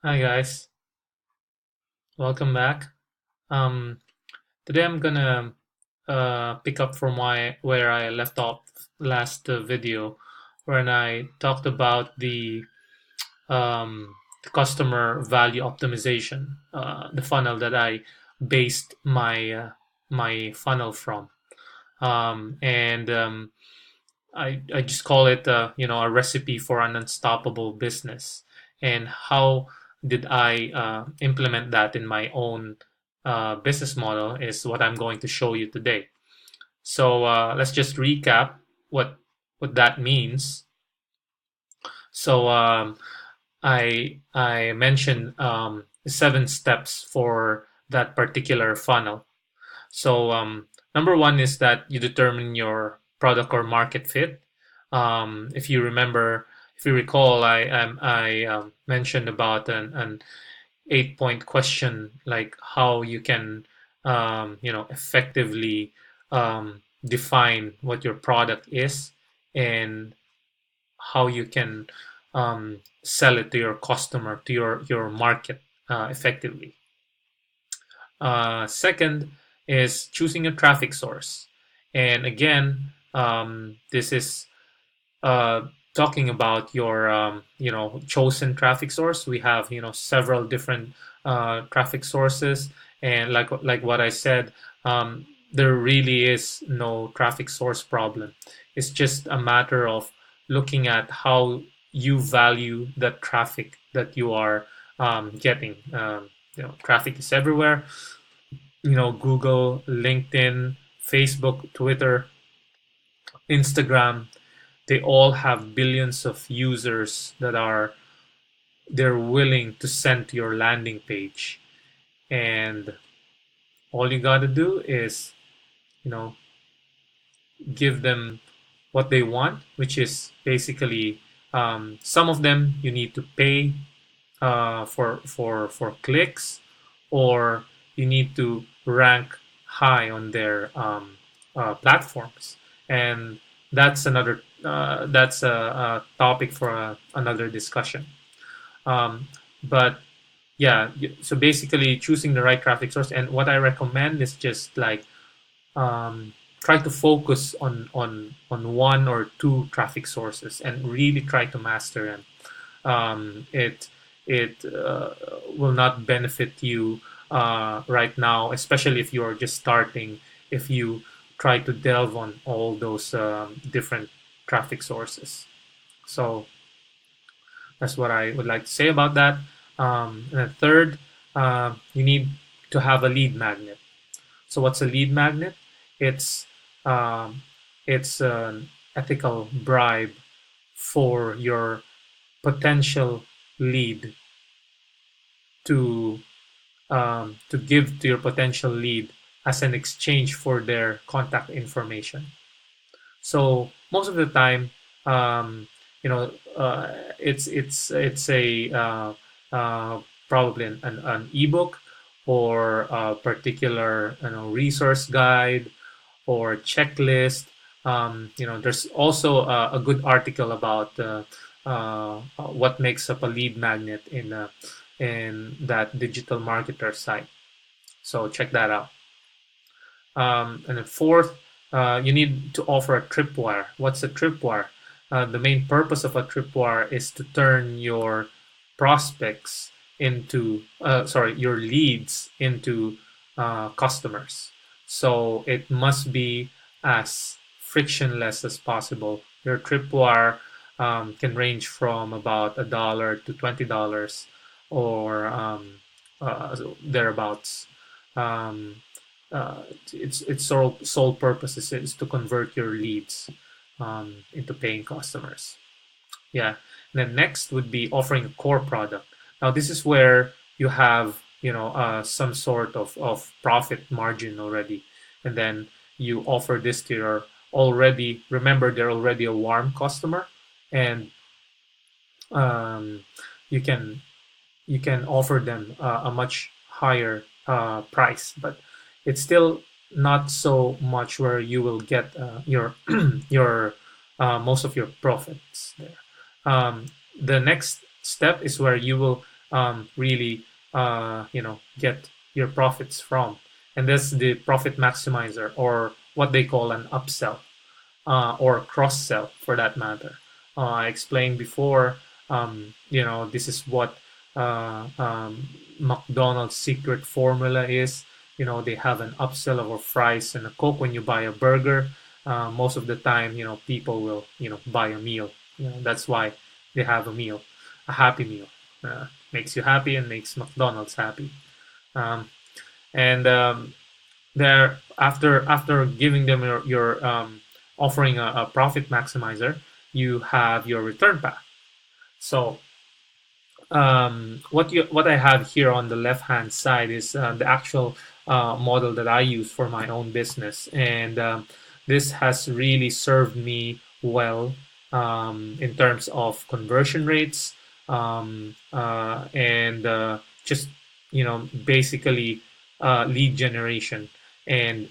Hi guys, welcome back. Um, Today I'm gonna pick up from where I left off last video, when I talked about the customer value optimization, the funnel that I based my funnel from, and I just call it a recipe for an unstoppable business. And how did I implement that in my own business model is what I'm going to show you today. So let's just recap what what that means. So I mentioned 7 steps for that particular funnel. So number one is that you determine your product or market fit. If you remember, if you recall, I mentioned about an 8 point question, like how you can effectively define what your product is and how you can sell it to your customer, to your market effectively. Second is choosing a traffic source. And again, this is uh, talking about your chosen traffic source. We have several different traffic sources, and like what I said, there really is no traffic source problem. It's just a matter of looking at how you value the traffic that you are getting. Traffic is everywhere. Google, LinkedIn, Facebook, Twitter, Instagram, they all have billions of users that are they're willing to send to your landing page. And all you got to do is, you know, give them what they want, which is basically some of them you need to pay for clicks, or you need to rank high on their platforms, and that's a topic for another discussion. Um, but yeah, so basically choosing the right traffic source, and what I recommend is just like try to focus on one or two traffic sources and really try to master them. It will not benefit you right now, especially if you are just starting. If you try to delve on all those different traffic sources, so that's what I would like to say about that. And then third, you need to have a lead magnet. So what's a lead magnet? It's um, it's an ethical bribe for your potential lead to to give to your potential lead as an exchange for their contact information. So most of the time, it's a probably an ebook or a particular resource guide or checklist. There's also a good article about what makes up a lead magnet in that digital marketer site. So check that out. And then fourth, you need to offer a tripwire. What's a tripwire? The main purpose of a tripwire is to turn your prospects into, sorry, your leads into customers. So it must be as frictionless as possible. Your tripwire can range from about $1 to $20 or thereabouts. Um, its sole purpose is to convert your leads into paying customers. Yeah. And then next would be offering a core product. Now this is where you have some sort of profit margin already, and then you offer this to your already, remember, they're already a warm customer, and um, you can you can offer them a much higher price, but it's still not so much where you will get your your most of your profits there. The next step is where you will really get your profits from. And that's the profit maximizer, or what they call an upsell, or cross sell for that matter. I explained before, this is what McDonald's secret formula is. They have an upsell of a fries and a Coke when you buy a burger. Most of the time, people will, buy a meal. That's why they have a meal, a happy meal. Makes you happy and makes McDonald's happy. Um, and there, after giving them your offering a profit maximizer, you have your return path. So what I have here on the left hand side is the actual model that I use for my own business, and this has really served me well in terms of conversion rates, and just basically lead generation, and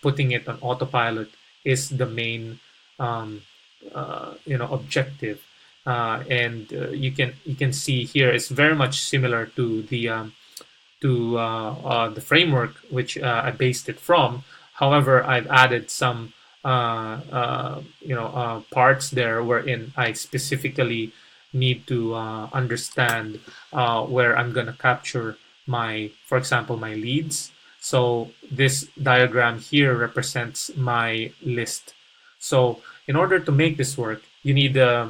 putting it on autopilot is the main um, objective. And you can see here it's very much similar to the framework which I based it from. However, I've added some parts there wherein I specifically need to understand where I'm going to capture for example, my leads. So this diagram here represents my list. So in order to make this work, you need uh,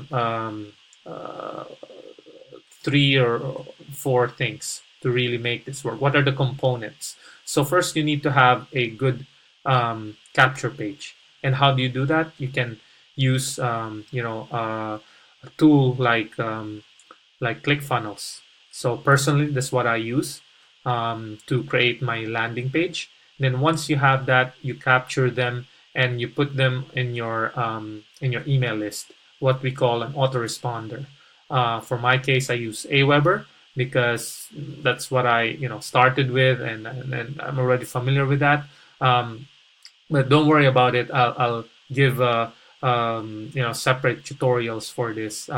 3 or 4 things to really make this work. What are the components? So first, you need to have a good capture page. And how do you do that? You can use a tool like ClickFunnels. So personally, that's what I use to create my landing page. Then once you have that, you capture them and you put them in your email list, what we call an autoresponder. For my case, I use Aweber because that's what I started with, and I'm already familiar with that. Um, but don't worry about it. I'll give separate tutorials for this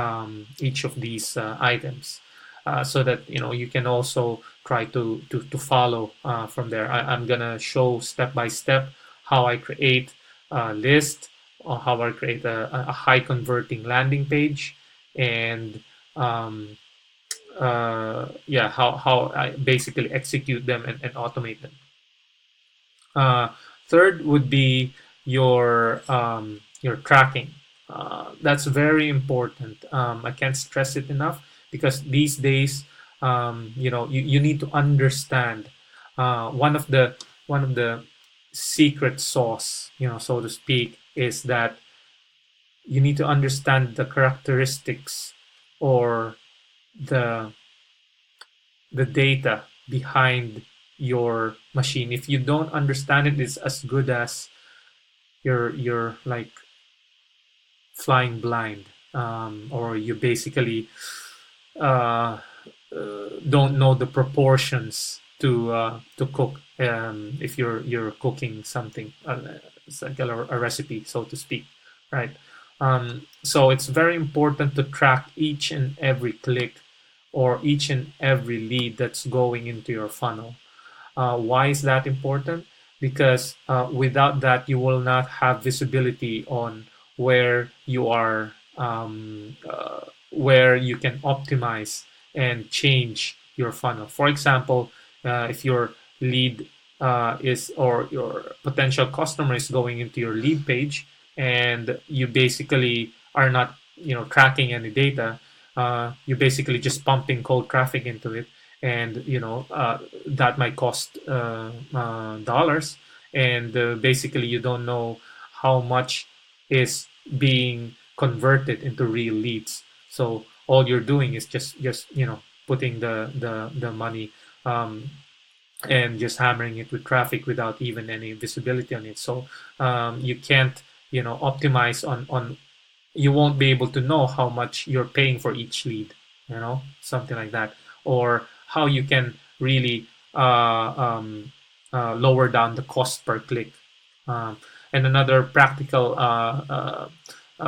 each of these items, so that you can also try to follow from there. I'm gonna show step by step how I create a list, or how I create a high converting landing page, and um, yeah, how I basically execute them and automate them. Uh, Third would be your tracking. That's very important. I can't stress it enough, because these days, you need to understand one of the secret sauce, so to speak, is that you need to understand the characteristics, or the the data behind your machine. If you don't understand it, it's as good as you're like flying blind, or you basically uh, don't know the proportions to cook, if you're cooking something, it's like a recipe, so to speak, right? So it's very important to track each and every click, or each and every lead that's going into your funnel. Why is that important? Because without that, you will not have visibility on where you are, where you can optimize and change your funnel. For example, if your lead or your potential customer is going into your lead page, and you basically are not, tracking any data, you're basically just pumping cold traffic into it, and that might cost dollars, and basically you don't know how much is being converted into real leads. So all you're doing is just putting the money, um, and just hammering it with traffic without even any visibility on it. So you can't optimize on you won't be able to know how much you're paying for each lead, something like that, or how you can really lower down the cost per click. Um, and another practical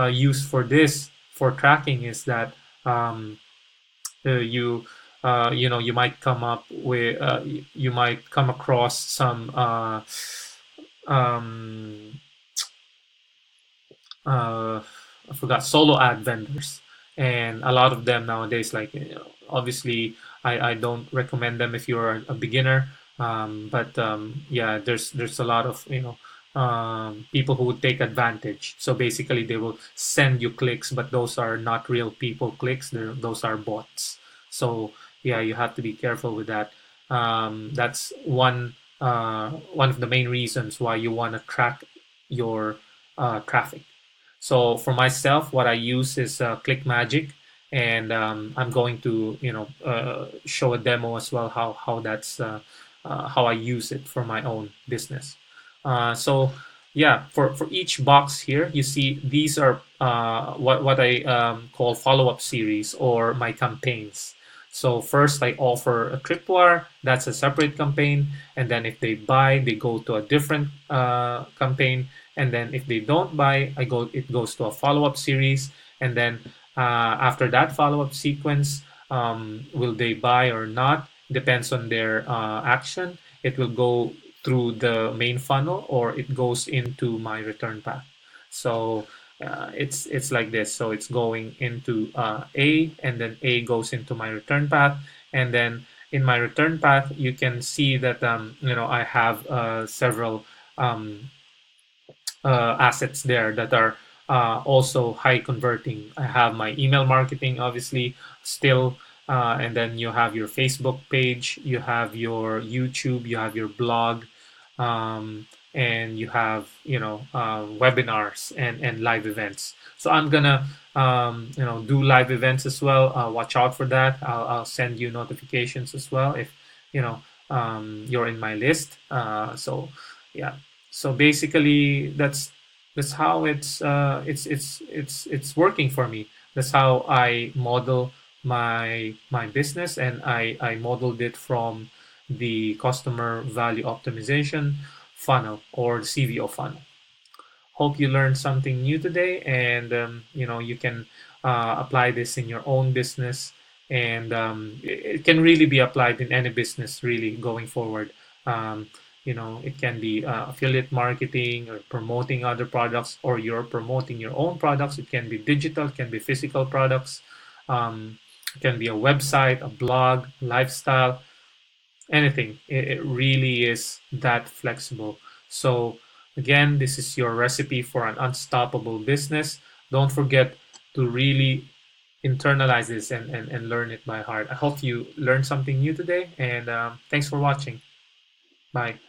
use for this, for tracking, is that um, You you might come up with you might come across some um, uh, I forgot, solo ad vendors, and a lot of them nowadays, like, obviously, I don't recommend them if you're a beginner, but yeah, there's a lot of people who would take advantage. So basically, they will send you clicks, but those are not real people clicks. Those are bots. So yeah, you have to be careful with that. That's one of the main reasons why you want to track your traffic. So for myself, what I use is Click Magic, and I'm going to show a demo as well how that's how I use it for my own business. So yeah, for each box here, you see these are what I call follow-up series or my campaigns. So first I offer a Tripwire, that's a separate campaign, and then if they buy, they go to a different campaign, and then if they don't buy, it goes to a follow-up series, and then after that follow-up sequence, will they buy or not depends on their action. It will go through the main funnel, or it goes into my return path. So it's like this. So it's going into A, and then A goes into my return path, and then in my return path you can see that I have several um, assets there that are also high converting. I have my email marketing, obviously, still, and then you have your Facebook page, you have your YouTube, you have your blog, and you have webinars and live events. So I'm gonna do live events as well. Watch out for that. I'll send you notifications as well if you're in my list. So yeah. So basically, that's how it's working for me. That's how I model my business, and I modeled it from the customer value optimization funnel, or the CVO funnel. Hope you learned something new today, and you can apply this in your own business, and it can really be applied in any business really going forward. Um, it can be affiliate marketing, or promoting other products, or you're promoting your own products. It can be digital, it can be physical products, it can be a website, a blog, lifestyle, anything. It really is that flexible. So again, this is your recipe for an unstoppable business. Don't forget to really internalize this, and learn it by heart. I hope you learned something new today, and thanks for watching. Bye.